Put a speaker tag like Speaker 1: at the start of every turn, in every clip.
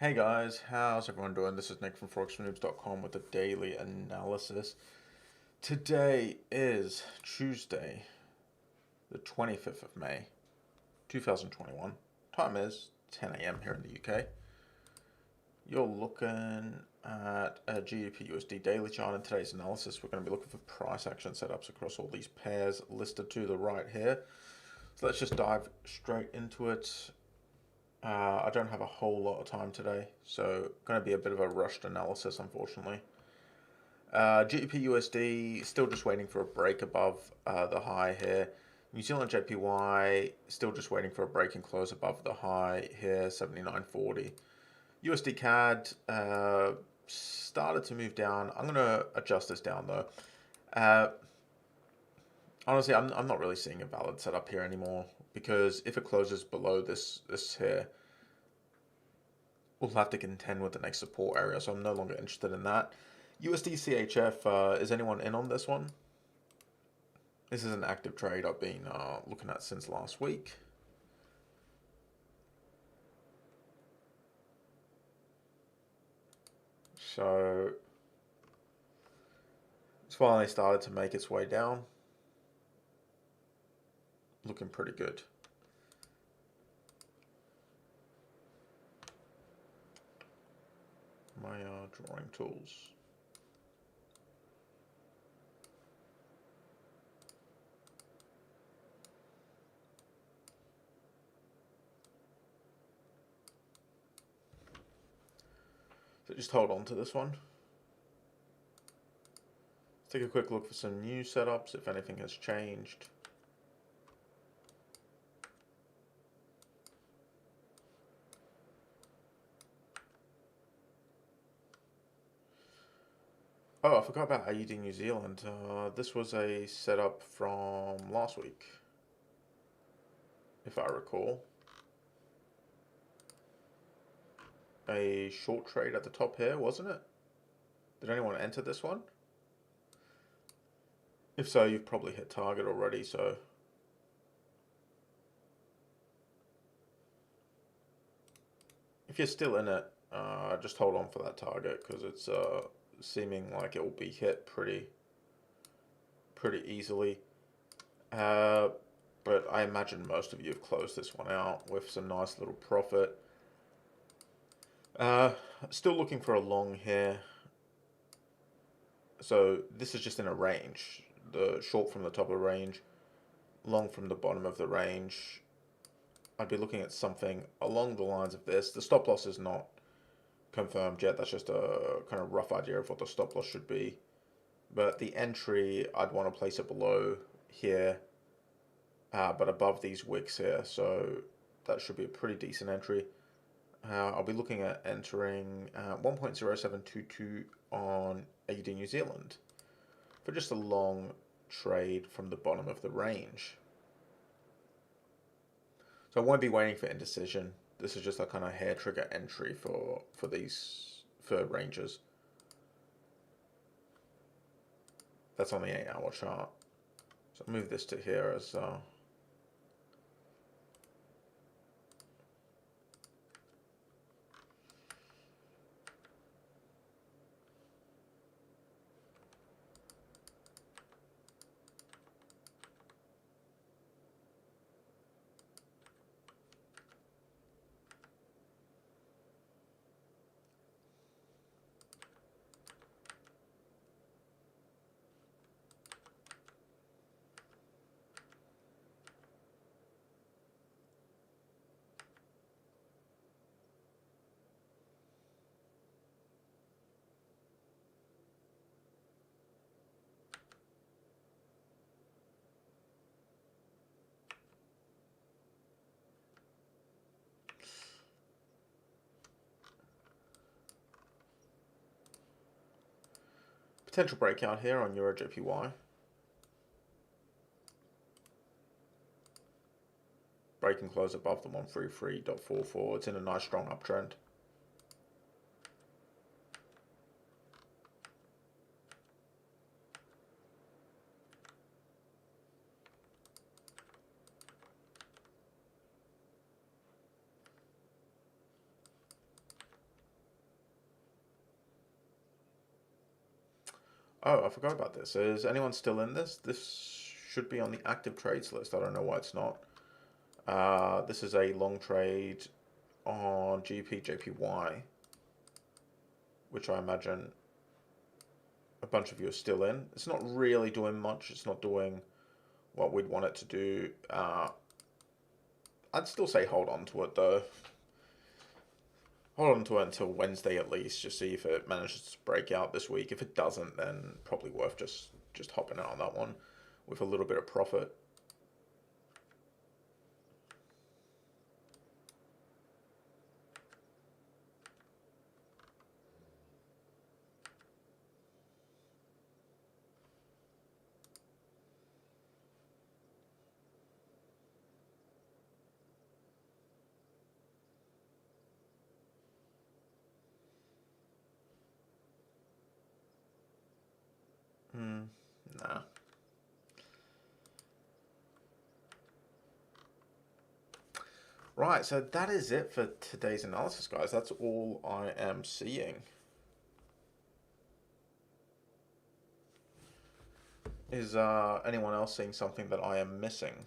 Speaker 1: Hey guys, how's everyone doing? This is Nick from ForexForNoobs.com with a daily analysis. Today is Tuesday, the 25th of May, 2021. Time is 10 a.m. here in the UK. You're looking at a GBP USD daily chart. In today's analysis, we're going to be looking for price action setups across all these pairs listed to the right here. So let's just dive straight into it. I don't have a whole lot of time today, so going to be a bit of a rushed analysis, unfortunately. GBP USD still just waiting for a break above the high here. New Zealand JPY still just waiting for a break and close above the high here, 79.40. USD CAD started to move down. I'm going to adjust this down though. Honestly, I'm not really seeing a valid setup here anymore, because if it closes below this here, we'll have to contend with the next support area, so I'm no longer interested in that. USD CHF, is anyone in on this one? This is an active trade I've been looking at since last week. So it's finally started to make its way down. Looking pretty good. My drawing tools. So just hold on to this one. Let's take a quick look for some new setups, if anything has changed. Oh, I forgot about AUD New Zealand. This was a setup from last week, if I recall. A short trade at the top here, wasn't it? Did anyone enter this one? If so, you've probably hit target already, so if you're still in it, just hold on for that target, because it's seeming like it will be hit pretty easily. But I imagine most of you have closed this one out with some nice little profit. Still looking for a long here. So this is just in a range. The short from the top of the range, long from the bottom of the range. I'd be looking at something along the lines of this. The stop loss is not confirmed yet. That's just a kind of rough idea of what the stop loss should be. But the entry, I'd want to place it below here, but above these wicks here. So that should be a pretty decent entry. I'll be looking at entering 1.0722 on AUD New Zealand for just a long trade from the bottom of the range. So I won't be waiting for indecision. This is just a kind of hair trigger entry for ranges. That's on the 8-hour chart. So I'll move this to here as potential breakout here on Euro JPY. Break and close above the 133.44. It's in a nice strong uptrend. Oh, I forgot about this. Is anyone still in this? This should be on the active trades list. I don't know why it's not. This is a long trade on GBP/JPY, which I imagine a bunch of you are still in. It's not really doing much. It's not doing what we'd want it to do. I'd still say hold on to it though. Hold on to it until Wednesday at least, just see if it manages to break out this week. If it doesn't, then probably worth just hopping out on that one with a little bit of profit. Nah. Right, so that is it for today's analysis, guys. That's all I am seeing. Is anyone else seeing something that I am missing?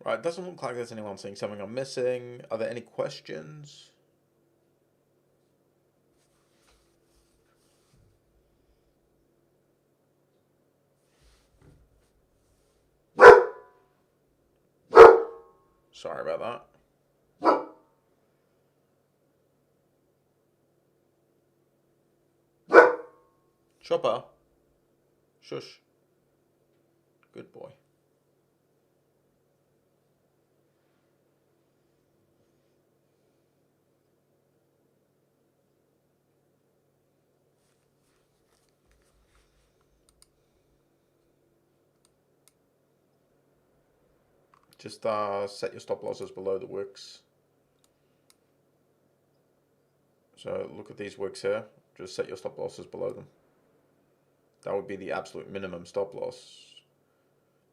Speaker 1: Right, it doesn't look like there's anyone seeing something I'm missing. Are there any questions? Sorry about that. Chopper. Shush. Good boy. Just set your stop losses below the wicks. So look at these wicks here. Just set your stop losses below them. That would be the absolute minimum stop loss.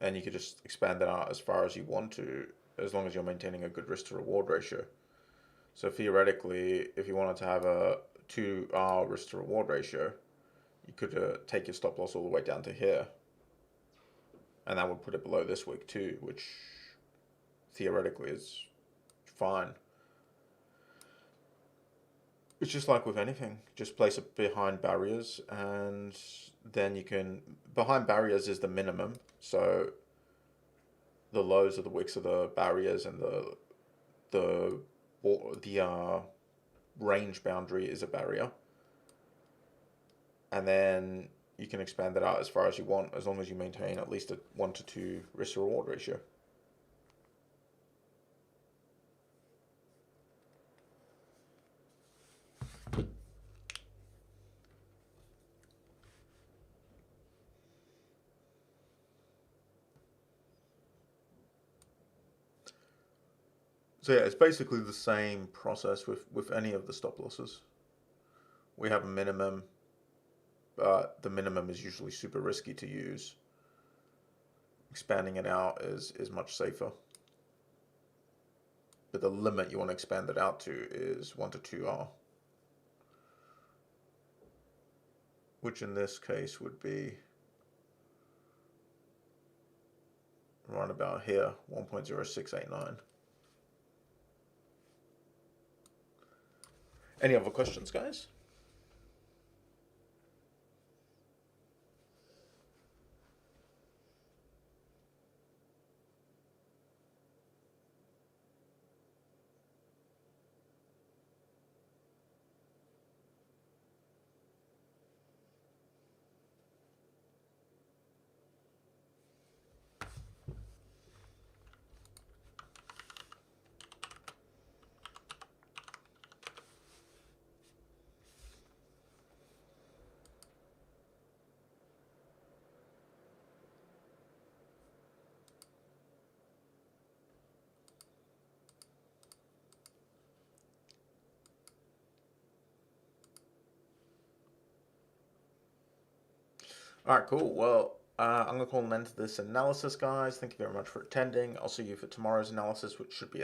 Speaker 1: And you could just expand that out as far as you want to, as long as you're maintaining a good risk to reward ratio. So theoretically, if you wanted to have a 2R risk to reward ratio, you could take your stop loss all the way down to here. And that would put it below this wick too, which theoretically is fine. It's just like with anything, just place it behind barriers, and then you can, behind barriers is the minimum, so the lows of the wicks are the barriers, and the range boundary is a barrier, and then you can expand that out as far as you want, as long as you maintain at least a 1 to 2 risk to reward ratio. So yeah, it's basically the same process with any of the stop losses. We have a minimum, but the minimum is usually super risky to use. Expanding it out is much safer. But the limit you want to expand it out to is 1 to 2R. Which in this case would be right about here, 1.0689. Any other questions, guys? All right, cool. Well, I'm going to call an end to this analysis, guys. Thank you very much for attending. I'll see you for tomorrow's analysis, which should be